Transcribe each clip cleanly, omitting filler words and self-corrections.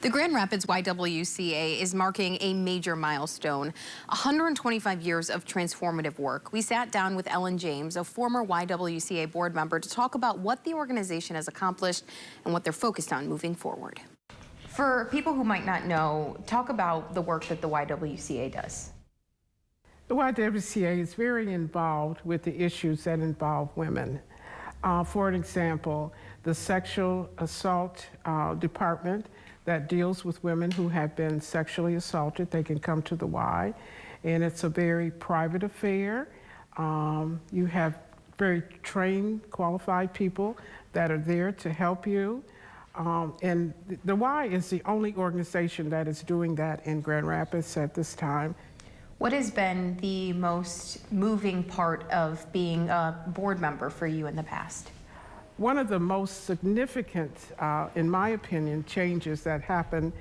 The Grand Rapids YWCA is marking a major milestone, 125 years of transformative work. We sat down with Ellen James, a former YWCA board member, to talk about what the organization has accomplished and what they're focused on moving forward. For people who might not know, talk about the work that the YWCA does. The YWCA is very involved with the issues that involve women. For an example, the sexual assault department that deals with women who have been sexually assaulted. They can come to the Y, and it's a very private affair. You have very trained, qualified people that are there to help you. And the Y is the only organization that is doing that in Grand Rapids at this time. What has been the most moving part of being a board member for you in the past? One of the most significant, in my opinion, changes that happened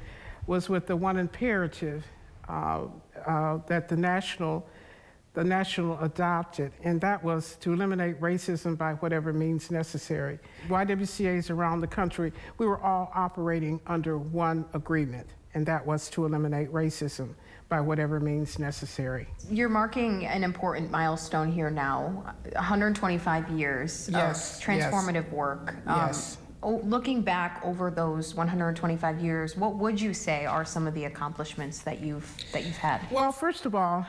was with the one imperative that the national adopted, and that was to eliminate racism by whatever means necessary. YWCAs around the country, we were all operating under one agreement, and that was to eliminate racism by whatever means necessary. You're marking an important milestone here now, 125 years of transformative work. Yes. Looking back over those 125 years, what would you say are some of the accomplishments that you've had? Well, first of all,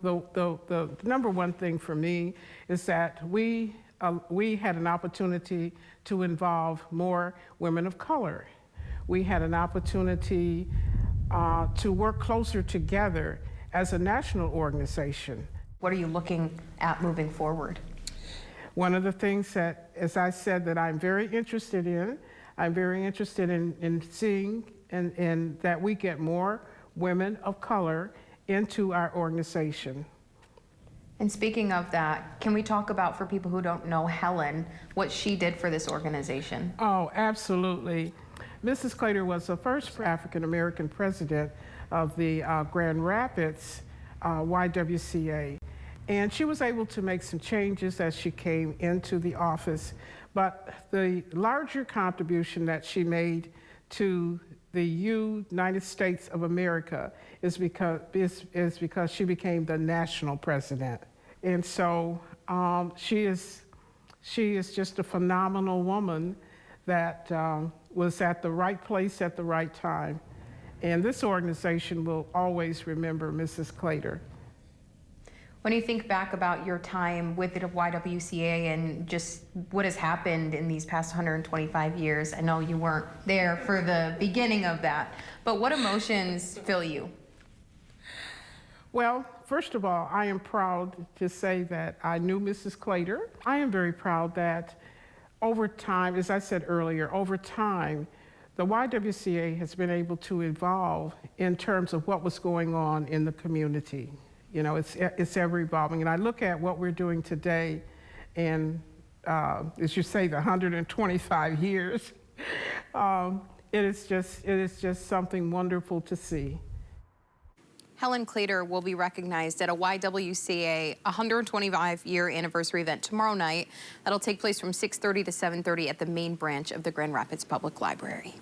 the number one thing for me is that we had an opportunity to involve more women of color. We had an opportunity to work closer together as a national organization. What are you looking at moving forward? One of the things that, as I said, that I'm very interested in seeing and that we get more women of color into our organization. And speaking of that, can we talk about, for people who don't know Helen, what she did for this organization? Oh, absolutely. Mrs. Claytor was the first African-American president of the Grand Rapids YWCA. And she was able to make some changes as she came into the office. But the larger contribution that she made to the United States of America is because she became the national president. And so she is just a phenomenal woman that was at the right place at the right time. And this organization will always remember Mrs. Claytor. When you think back about your time with the YWCA and just what has happened in these past 125 years, I know you weren't there for the beginning of that, but what emotions fill you? Well, first of all, I am proud to say that I knew Mrs. Claytor. I am very proud that over time, as I said earlier, over time, the YWCA has been able to evolve in terms of what was going on in the community. You know, it's ever evolving. And I look at what we're doing today, and as you say, the 125 years, it is just something wonderful to see. Helen Claytor will be recognized at a YWCA 125-year anniversary event tomorrow night. That'll take place from 6:30 to 7:30 at the main branch of the Grand Rapids Public Library.